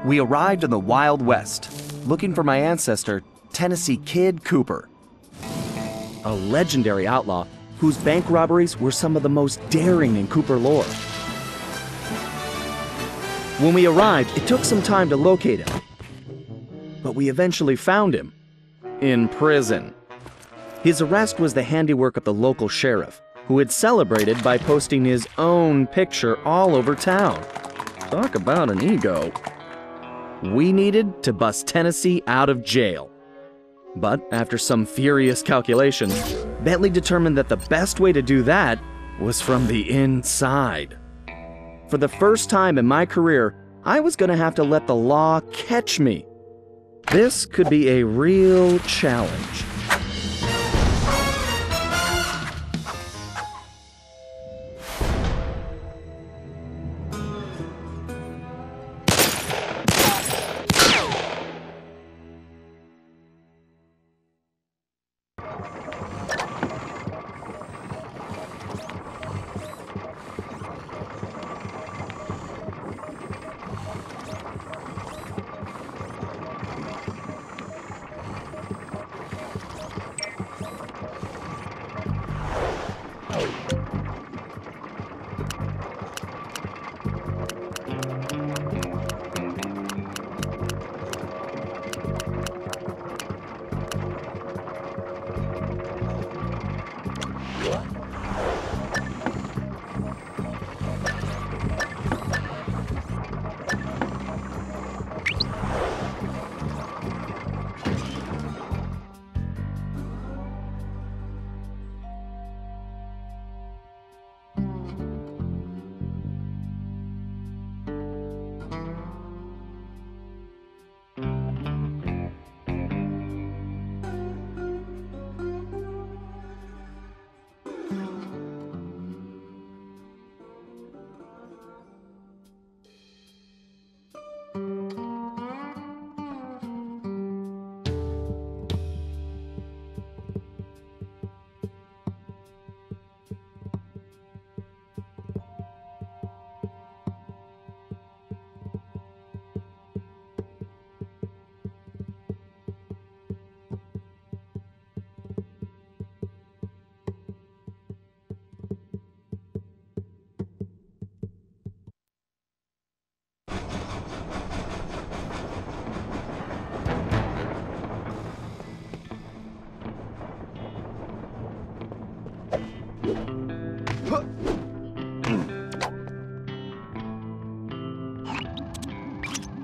We arrived in the Wild West, looking for my ancestor, Tennessee Kid Cooper, a legendary outlaw whose bank robberies were some of the most daring in Cooper lore. When we arrived, it took some time to locate him, but we eventually found him in prison. His arrest was the handiwork of the local sheriff, who had celebrated by posting his own picture all over town. Talk about an ego. We needed to bust Tennessee out of jail. But after some furious calculations, Bentley determined that the best way to do that was from the inside. For the first time in my career, I was going to have to let the law catch me. This could be a real challenge.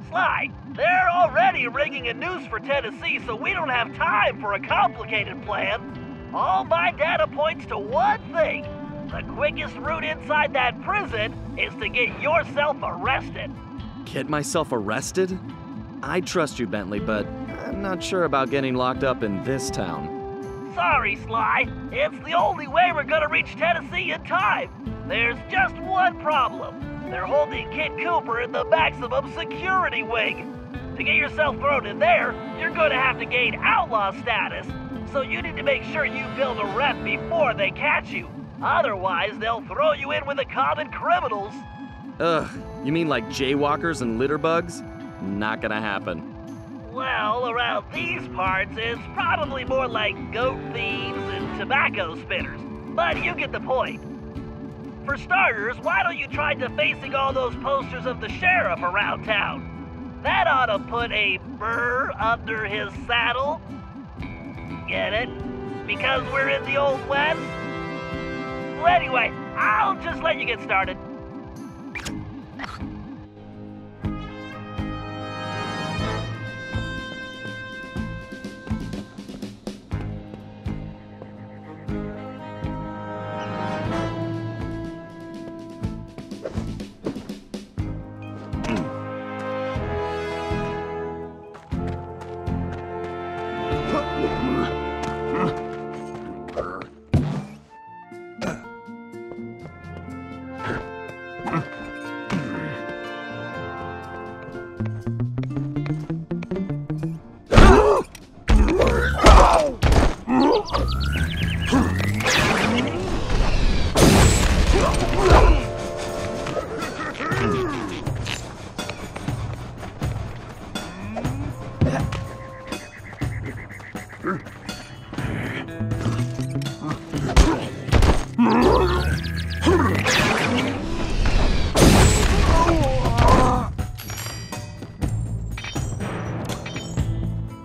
Sly, they're already rigging a noose for Tennessee, so we don't have time for a complicated plan. All my data points to one thing. The quickest route inside that prison is to get yourself arrested. Get myself arrested? I trust you, Bentley, but I'm not sure about getting locked up in this town. Sorry, Sly. It's the only way we're gonna reach Tennessee in time. There's just one problem. They're holding Kid Cooper in the maximum security wing. To get yourself thrown in there, you're gonna have to gain outlaw status. So you need to make sure you build a rep before they catch you. Otherwise, they'll throw you in with the common criminals. Ugh, you mean like jaywalkers and litterbugs? Not gonna happen. Well, around these parts, it's probably more like goat thieves and tobacco spinners. But you get the point. For starters, why don't you try defacing all those posters of the sheriff around town? That ought to put a burr under his saddle. Get it? Because we're in the Old West? Well, anyway, I'll just let you get started.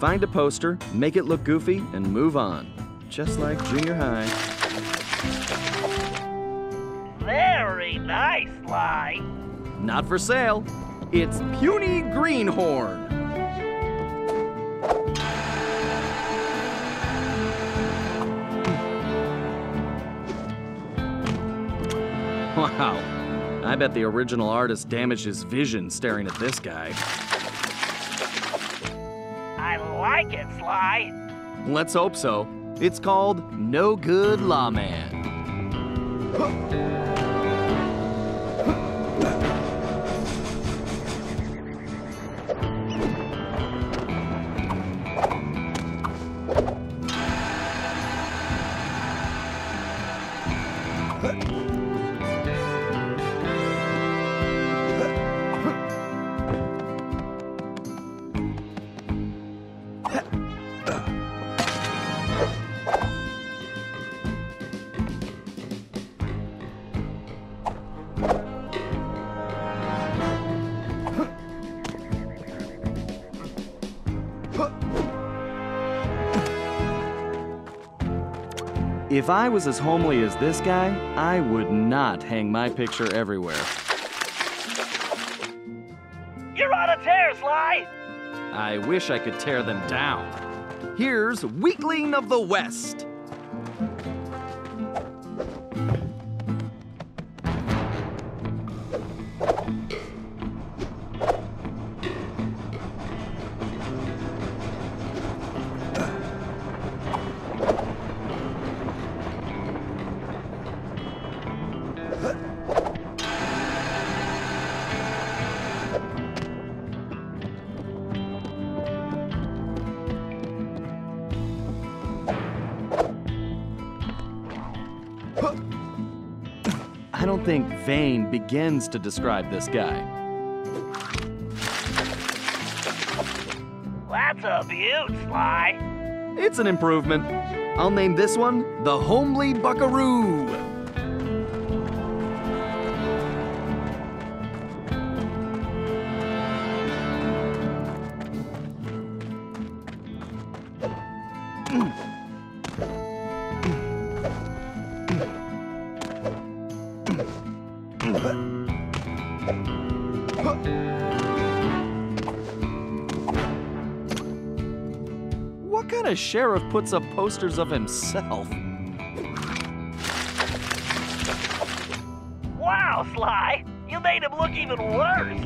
Find a poster, make it look goofy, and move on. Just like junior high. Very nice, Sly. Not for sale. It's Puny Greenhorn. Wow. I bet the original artist damaged his vision staring at this guy. I like it, Sly. Let's hope so. It's called No Good Lawman. If I was as homely as this guy, I would not hang my picture everywhere. You're on a tear, Sly. I wish I could tear them down. Here's Weakling of the West. I don't think vain begins to describe this guy. That's a beaut, Sly. It's an improvement. I'll name this one the Homely Buckaroo. What kind of sheriff puts up posters of himself? Wow, Sly. You made him look even worse.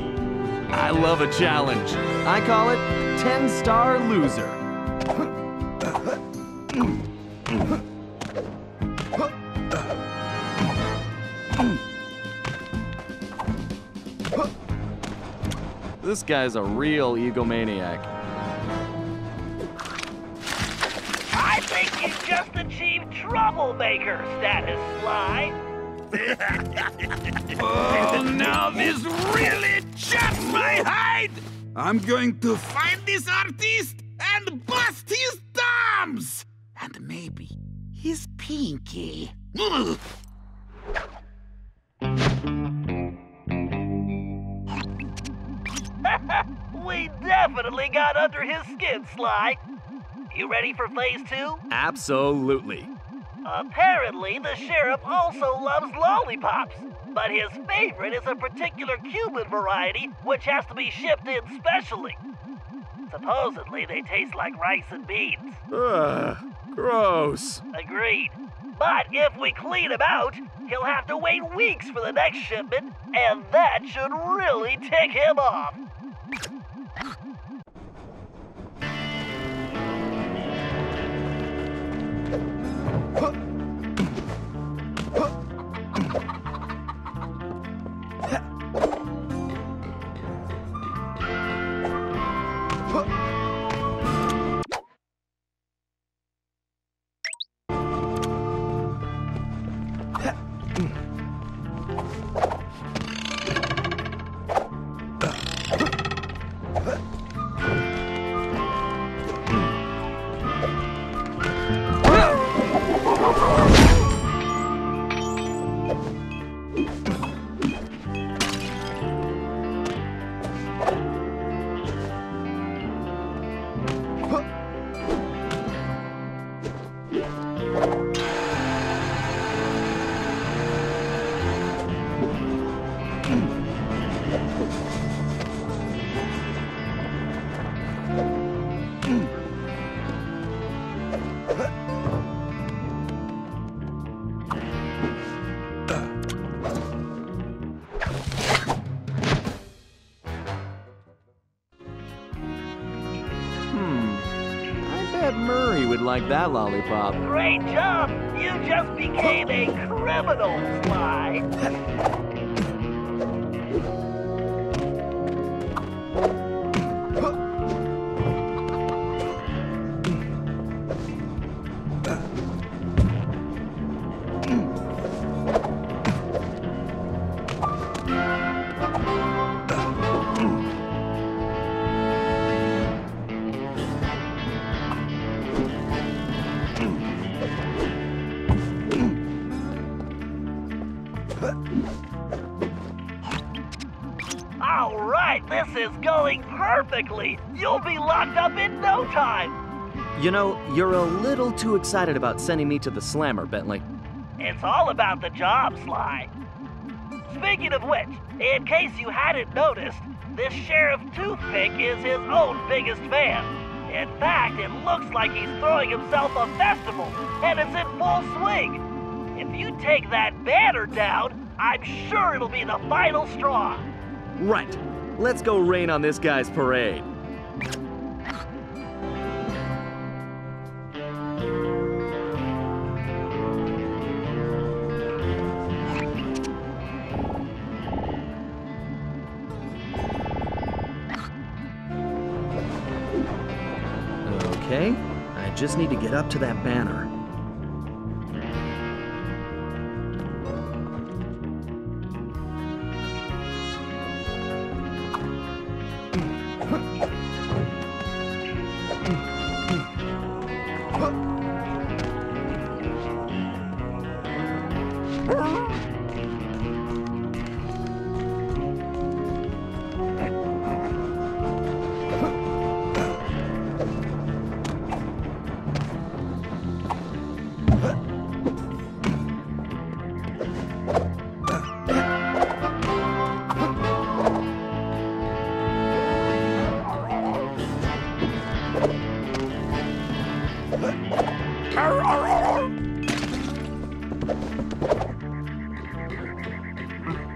I love a challenge. I call it 10-star loser. This guy's a real egomaniac. I think you just achieved troublemaker status, Sly. Oh, now this really chaps my hide! I'm going to find this artist and bust his thumbs! And maybe his pinky. Ugh. We definitely got under his skin, Sly. You ready for phase 2? Absolutely. Apparently, the sheriff also loves lollipops, but his favorite is a particular Cuban variety which has to be shipped in specially. Supposedly, they taste like rice and beans. Ugh, gross. Agreed. But if we clean him out, he'll have to wait weeks for the next shipment, and that should really tick him off. Murray would like that lollipop. Great job! You just became a criminal, Sly. All right, this is going perfectly. You'll be locked up in no time. You know, you're a little too excited about sending me to the slammer, Bentley. It's all about the job, Sly. Speaking of which, in case you hadn't noticed, this Sheriff Toothpick is his own biggest fan. In fact, it looks like he's throwing himself a festival, and it's in full swing. If you take that banner down, I'm sure it'll be the final straw. Right. Let's go rain on this guy's parade. Okay, I just need to get up to that banner.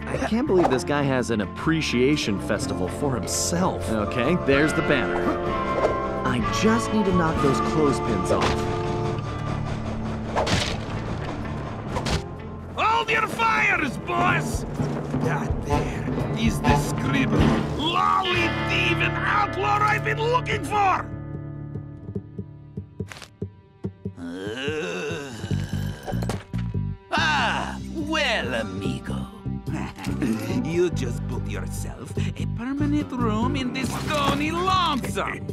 I can't believe this guy has an appreciation festival for himself. Okay, there's the banner. I just need to knock those clothespins off. Hold your fires, boss! That there is the scribble, lolly thief and outlaw I've been looking for! Well, amigo. You just booked yourself a permanent room in this stony lonesome.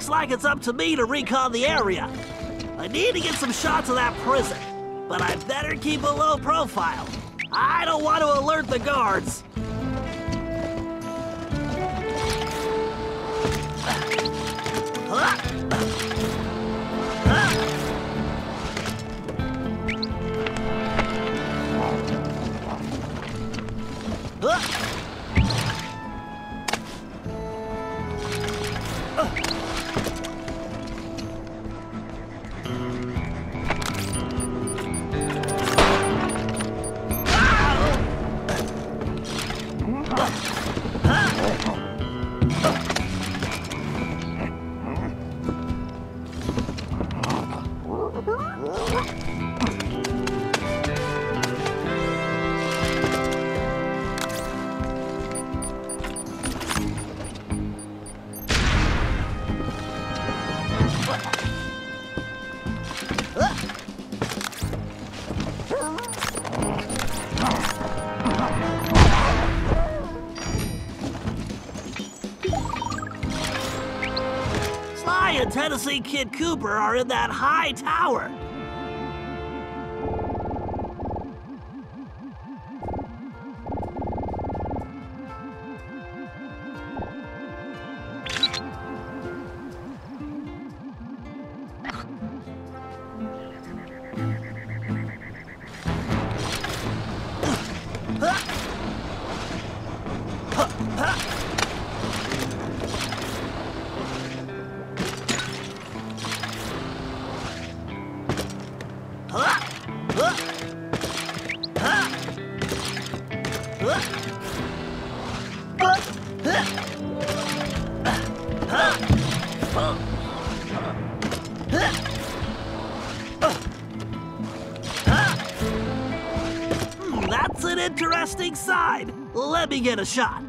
Looks like it's up to me to recon the area. I need to get some shots of that prison, but I better keep a low profile. I don't want to alert the guards. Sly and Tennessee Kid Cooper are in that high tower. That's an interesting side. Let me get a shot.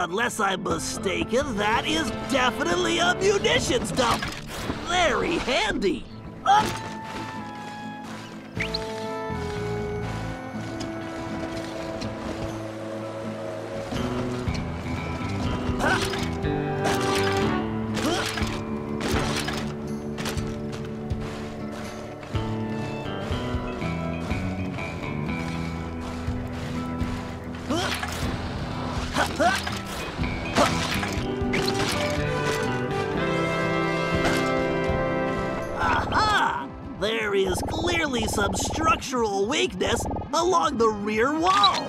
Unless I'm mistaken, that is definitely a munitions dump. Very handy. Aha! There is clearly some structural weakness along the rear wall.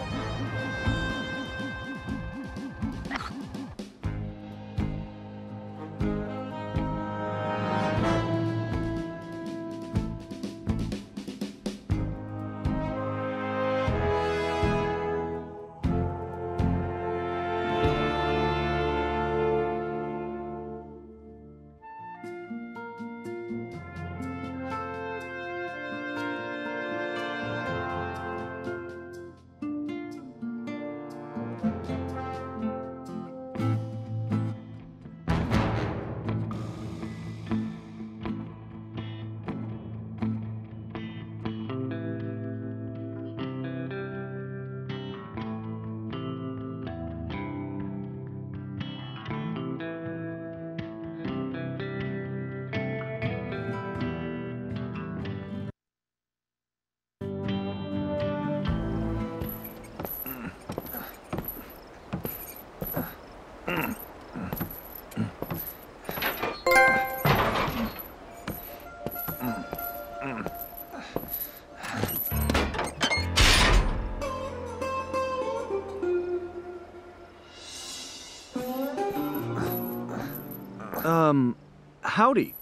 Howdy.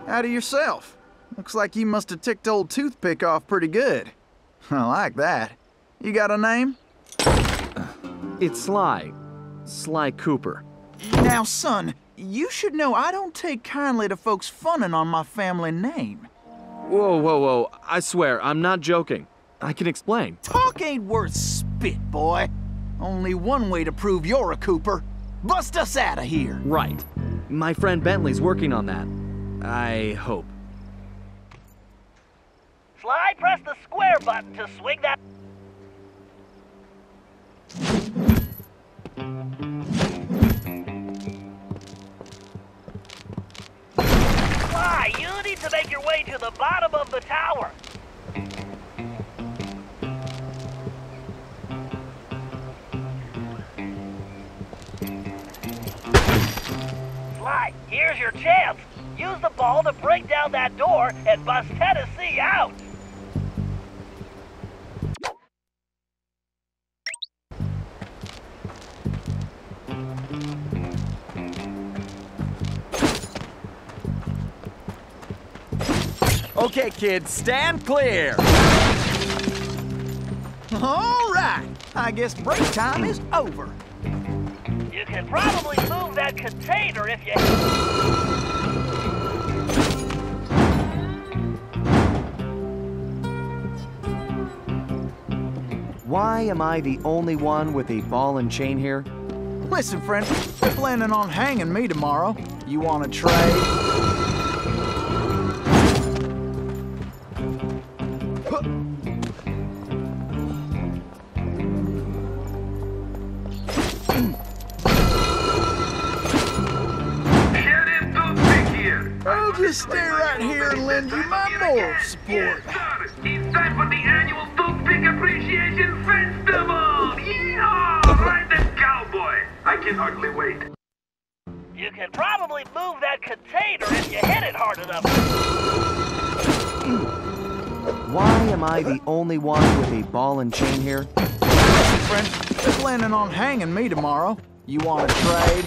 Howdy yourself. Looks like you must have ticked old Toothpick off pretty good. I like that. You got a name? It's Sly. Sly Cooper. Now, son, you should know I don't take kindly to folks funning on my family name. Whoa, whoa, whoa. I swear, I'm not joking. I can explain. Talk ain't worth spit, boy. Only one way to prove you're a Cooper. Bust us out of here! Right. My friend Bentley's working on that. I hope. Sly, press the square button to swing that... Sly, you need to make your way to the bottom of the tower. Sly, here's your chance. Use the ball to break down that door and bust Tennessee out. Okay, kids, stand clear. All right. I guess break time is over. You can probably move that container if you... Why am I the only one with a ball and chain here? Listen, friend, they're planning on hanging me tomorrow. You want to trade? I'll just stay right here and lend you my moral support. It's time for the annual Toothpick Appreciation Festival! Yeehaw! Ride that cowboy! I can hardly wait. You can probably move that container if you hit it hard enough. Why am I the only one with a ball and chain here? Listen, friend, they're planning on hanging me tomorrow. You want to trade?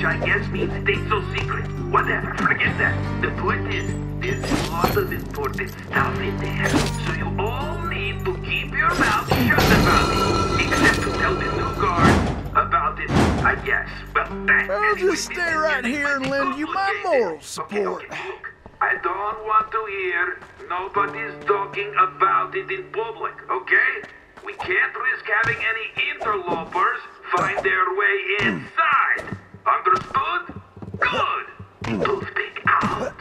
I guess means stay so secret. Whatever, forget that. The point is, there's a lot of important stuff in there. So you all need to keep your mouth shut about it. Except to tell the new guard about it, I guess. Well, that I'll just stay right here and lend you my moral support. Okay, look, I don't want to hear nobody's talking about it in public, okay? We can't risk having any interlopers find their way inside. Understood? Good! Toothpick out.